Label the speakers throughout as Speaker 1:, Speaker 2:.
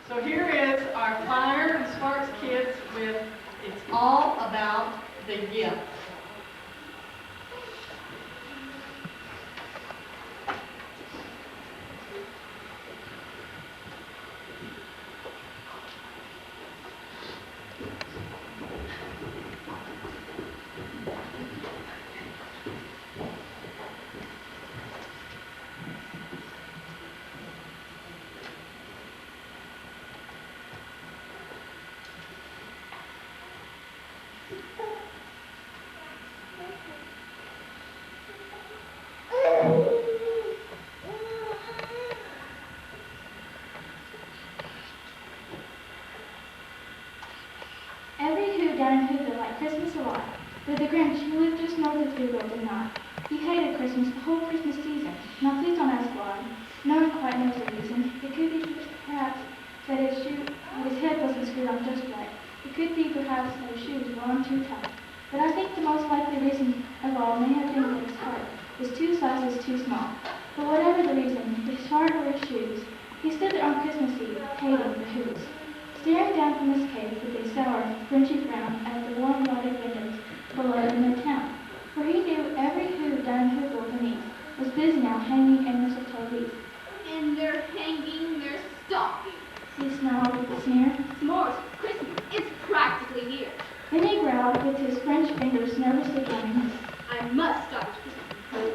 Speaker 1: So here is our Fire and Sparks Kids with It's All About the Gift.
Speaker 2: Every Who down in Whoville liked Christmas a lot, but the Grinch, who lived just north of Whoville, did not. He hated Christmas the whole Christmas season. Now please don't ask why. No one quite knows the reason. It could be perhaps that his head wasn't screwed on just right. It could be perhaps that his shoes were on too tight. But I think the most likely reason of all may have been that his heart was 2 sizes too small. But whatever the reason, his heart or his shoes, he stood there on Christmas Eve, hating the Whos, staring down from his cave with a sour, grinchy frown at the warm lighted windows below in their town. For he knew every Who down in Whoville beneath was busy now hanging a mistletoe wreath.
Speaker 3: And they're hanging their stockings.
Speaker 2: He snarled with a sneer.
Speaker 3: S'mores, Christmas is practically here.
Speaker 2: Then he growled with his French fingers nervously drumming.
Speaker 3: I must stop Christmas.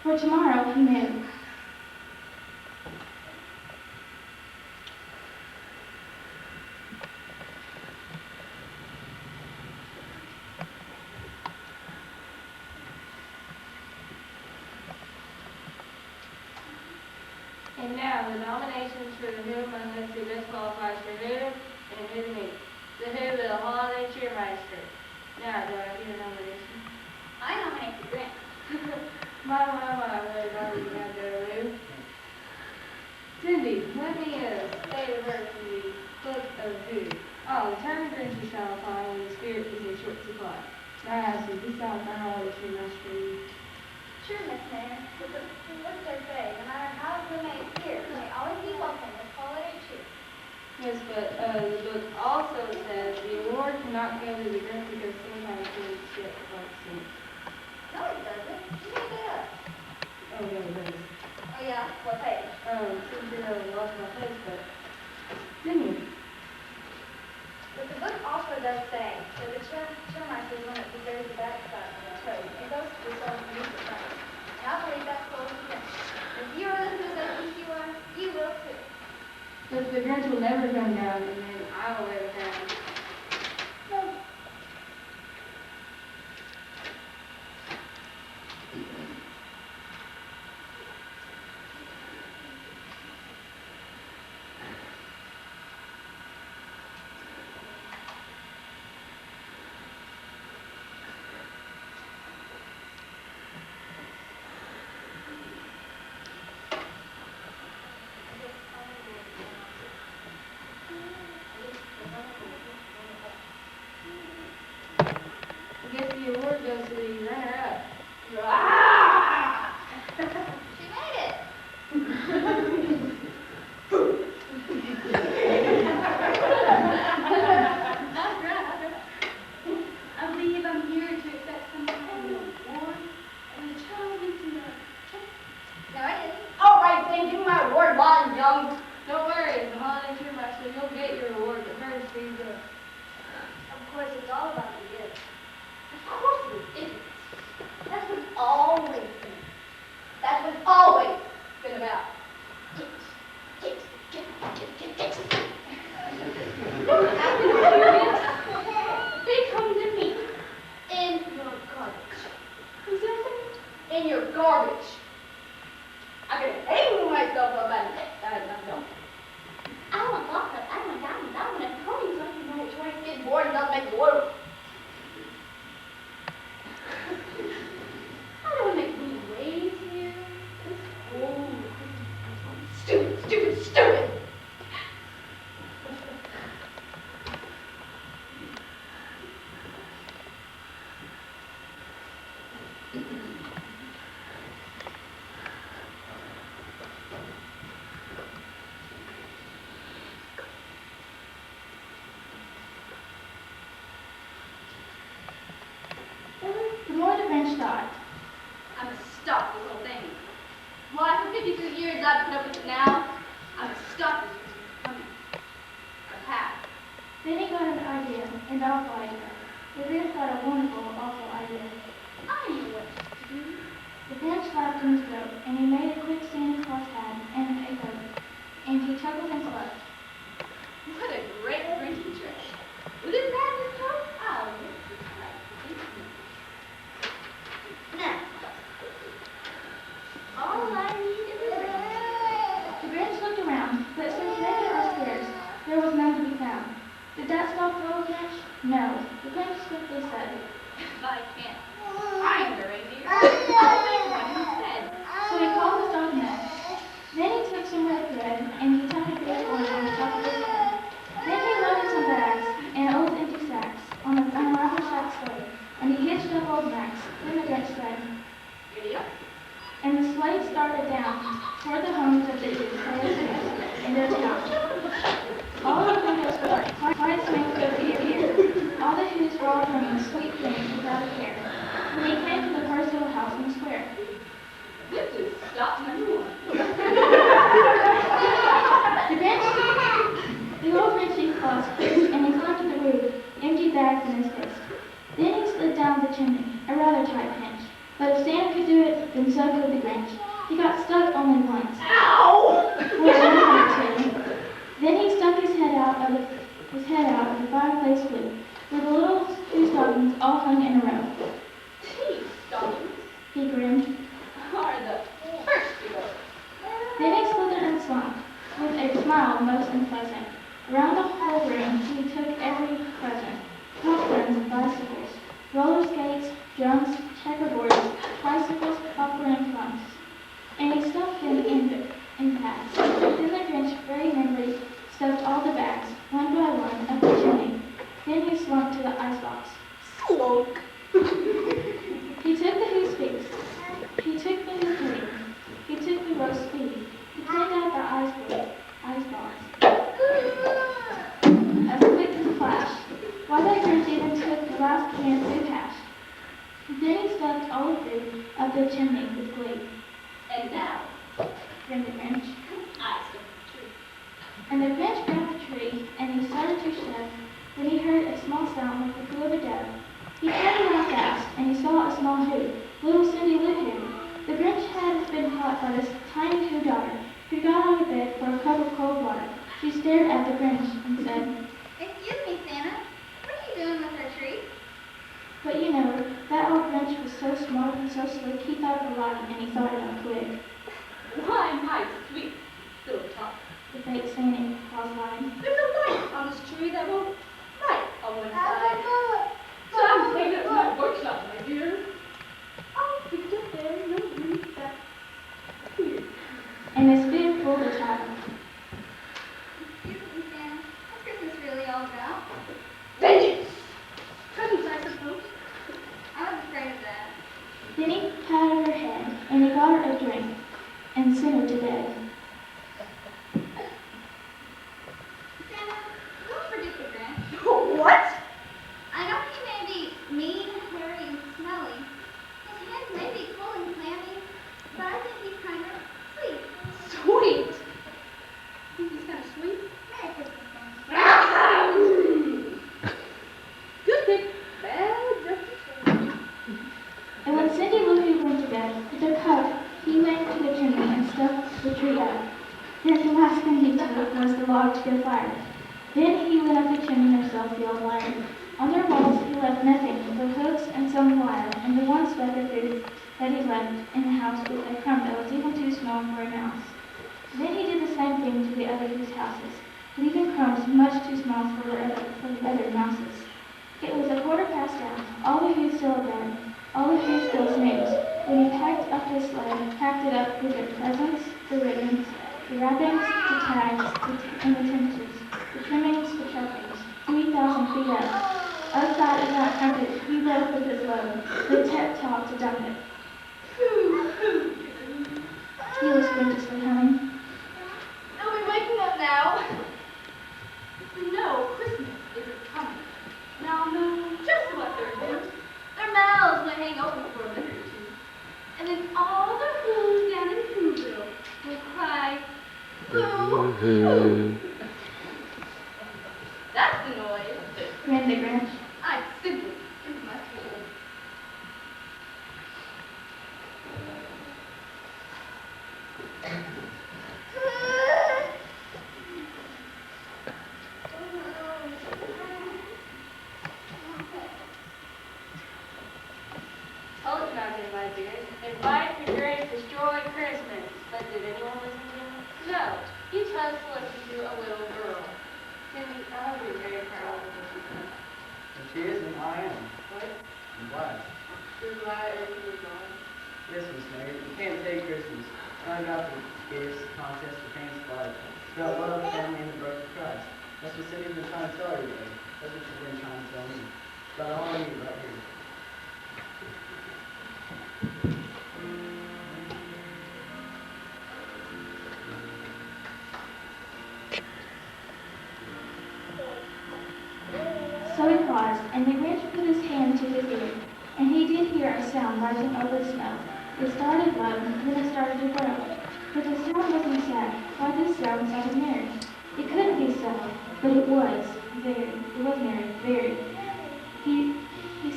Speaker 2: For tomorrow, he knew.
Speaker 4: And now, the nominations for the Who among us who best qualifies for Who and Who to Meet. The Who of the Holiday Cheermeister. Now, do I get a nomination?
Speaker 3: I nominate the Grinch.
Speaker 4: My, really glad you have there, Who. Cindy, let me say a verse from the Book of Who. Oh, the term Grinch shall apply when the spirit is in short supply. Now, I ask you, this sounds not all the Cheermeister.
Speaker 5: Sure, Miss Mayor. But what does it say? No matter how we may appear, may always be welcome with holiday cheer.
Speaker 4: Yes, but the book also says the award cannot go to the Grinch because sometimes he shit like sinks.
Speaker 5: No, it doesn't. You made that up.
Speaker 4: Oh, no, it does.
Speaker 5: Oh, yeah? What page?
Speaker 4: Since you lost my place, but didn't you?
Speaker 5: But the book also does say that the Cheermeister limit deserves the backside of the code and goes to the soul of music front. And I believe that's close to them. If you are as good as I think you are, you will too.
Speaker 4: But the Grinch will never come down, and then I will let it down.
Speaker 5: No.
Speaker 4: I guess the award goes to the runner-up.
Speaker 5: Ah! She made it.
Speaker 2: I believe I'm here to accept some kind of award, and the child is in the
Speaker 5: No, I didn't.
Speaker 6: All right, then, give me my award while I'm young.
Speaker 4: Don't worry, as a holiday cheermeister, you'll get your award, but first, please
Speaker 5: Of course, it's all about the gift.
Speaker 6: Of course it is. That's what it's always been. That's what it's always been about. Gifts, gifts. Look at the parents. They come to me in your garbage. You see what I'm saying? In your garbage. I could hang myself about it. No. I want chocolate. I want diamonds. I want a pony so I can ride a train, get bored, and not make the world. I don't want to make me waves here. It's cold.
Speaker 2: and awful idea. The Grinch got a wonderful, awful idea.
Speaker 3: I know what to do.
Speaker 2: The Grinch laughed in his throat, and he made a quick Santa Claus hat and a coat, and he chuckled and slept.
Speaker 3: What a great Grinchy trick. With his hat and his coat, I'll lift his light. Now, all I need is a ring.
Speaker 2: The Grinch looked around, but since naked or scarce, there was none to be found. Did that stop the old Grinch? No. The Grinch swiftly said,
Speaker 3: If I can't find a reindeer, I'll make one instead.
Speaker 2: so he called his dog next. Then he took some red thread, and he tied a big one on the top of his head. Then he loaded some bags and old empty sacks on a unraveled sack sleigh, and he hitched up old Max. Then the Grinch said,
Speaker 3: Giddy up.
Speaker 2: and the sleigh started down toward the homes of the in their town. All the windows were quite smooth over ear to ear. All the Who's were all humming sweet things without a care. When he came to the first little house in the square,
Speaker 3: This is stop number one.
Speaker 2: the old Grinchy Claus kissed, and he climbed to the roof, empty bags in his fist. Then he slid down the chimney, a rather tight pinch. But if Santa could do it, then so could the Grinch. He got stuck only once.
Speaker 3: Ow!
Speaker 2: Well, one or two. Then he stuck his head out of the fireplace flue, where the little two stockings all hung in a row.
Speaker 3: These stockings
Speaker 2: He grinned.
Speaker 3: are the first to go.
Speaker 2: Then he slithered and slunk, with a smile most unpleasant. Around the whole room he took every present: popcorns, bicycles, roller skates, drums, checkerboards, tricycles, popcorn, and plums. And he stuffed them in packs. Then the Grinch very nimbly stuffed all the bags, one by one, up the chimney. Then he slunk to the icebox.
Speaker 3: Slunk.
Speaker 2: He took the Who's Feast. He took the Who's Pudding. He took the roast beef. He cleaned out the icebox. As quick as a flash. Why, that Grinch even took the last can of food hash. Then he stuffed all the food up the chimney with glee.
Speaker 3: And now,
Speaker 2: Grinned the Grinch.
Speaker 3: I stuck the tree.
Speaker 2: And the Grinch grabbed the tree, and he started to shove, when he heard a small sound like the coo of a dove. He turned around fast, and he saw a small Who, little Cindy Lou Who. The Grinch had been caught by this tiny Who daughter, who got out of bed for a cup of cold water. She stared at the Grinch and said,
Speaker 5: Excuse me, Santa. What are you doing with our tree?
Speaker 2: but you know, that old Grinch was so smart and so slick, he thought of a lot, and he thought it out quick.
Speaker 3: Why, my sweet little top.
Speaker 2: The fake Santa Claus lied.
Speaker 3: There's a light on this tree that won't light on one side. So I'm taking it to my workshop, my dear. I'll fix it there, no need that. Here.
Speaker 2: And his food fooled the child.
Speaker 5: Excuse me, Santa. What's Christmas really all about?
Speaker 3: Vengeance! Presents, I suppose.
Speaker 5: I was afraid of that.
Speaker 2: Then he patted her head, and he got her a drink, and sent her to bed.
Speaker 5: Santa, don't forget the Grinch.
Speaker 3: What?
Speaker 5: I know he may be mean, hairy, and smelly. His hands may be cold and clammy, but I think he's kind of sweet.
Speaker 3: Sweet. Think he's kind of sweet?
Speaker 5: Merry Christmas, Santa.
Speaker 3: Good pick. Bad justice.
Speaker 2: And when Cindy Lou Who went to bed, with her cup, he went to the chimney and stuffed the tree up. Then the last thing he took was the log to go fire. Then he went up the chimney himself, the old liar. On their walls he left nothing but hooks and some wire, and the one speck of food that he left in the house with a crumb that was even too small for a mouse. Then he did the same thing to the other Who's houses, leaving crumbs much too small for the other mouses. It was 1:15. All the Who's still abed, all the Who's still snoozed, when he packed up his sled, packed it up with the presents, the ribbons, the wrappings, the tags, and the tinsels, the trimmings, the trappings, 3,000 feet up. Outside of that trumpet, he rode with his load, the tip-top to dump it. He was graciously humming.
Speaker 3: They'll be waking up now. We know Christmas isn't coming. Now know just what they're doing. Their mouths might hang open for a minute or two. And then all the Who's down in Whoville will cry, Boo, hoo. That's the noise.
Speaker 2: Grinned the the Grinch.
Speaker 3: I simply must be.
Speaker 4: Told you not to invite the Grinch. Invite the Grinch, destroy Christmas. But did anyone listen to him? No. You just listened to a little girl. Timmy, I hope you're very proud of what you said.
Speaker 7: If she isn't, I am.
Speaker 4: What?
Speaker 7: I'm glad.
Speaker 4: You're glad everything was gone.
Speaker 7: Yes, Miss Mary, you can't take Christmas. Not about the gifts, contests, the fancy life. It's about love, family, and the birth of Christ. That's what Cindy's been trying to tell you today. That's what she's been trying to tell me. It's about all of you right here.
Speaker 2: So he paused, and the Grinch put his hand to his ear, and he did hear a sound rising over the snow. It started low, then it started to grow. But the sound wasn't sad. Why, this sound sounded merry. It couldn't be so, but it was merry, very. He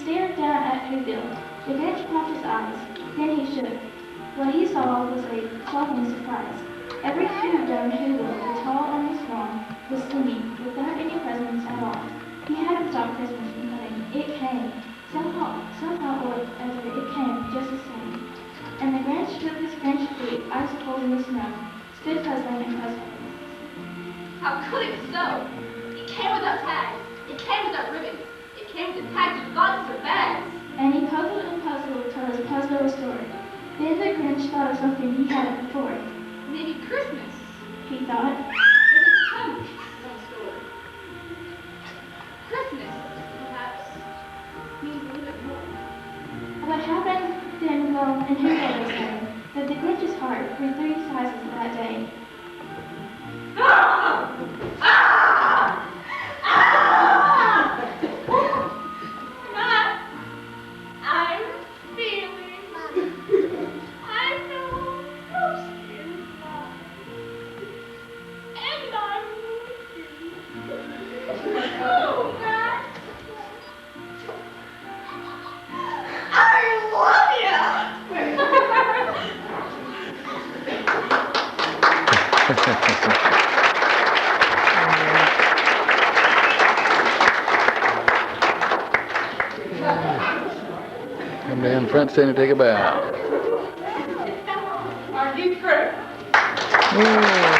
Speaker 2: stared down at Whoville. The Grinch popped his eyes. Then he shook. What he saw was a welcome surprise. Every Who down Whoville, the tall and the strong, was singing, without any presents at all. He hadn't stopped Christmas from coming. It came. Somehow or other, it came just the same. And the Grinch took his Grinch feet, icicles in the snow, stood puzzling and puzzling.
Speaker 3: How could it be so? It came without tags. It came without ribbons. It came with packaged boxes or bags.
Speaker 2: And he puzzled and puzzled till his puzzle was stored. Then the Grinch thought of something he hadn't before.
Speaker 3: Maybe Christmas
Speaker 2: He thought,
Speaker 3: doesn't come with some story. Christmas, perhaps, means a little bit more.
Speaker 2: what happened then, well, and who ever say, that the Grinch's heart grew 3 sizes that day.
Speaker 3: I'm feeling. I know your skin's fine. And I'm looking. Oh, God. I love you.
Speaker 8: Come down front, stand and take a bow.
Speaker 3: Are you true?
Speaker 8: Yay.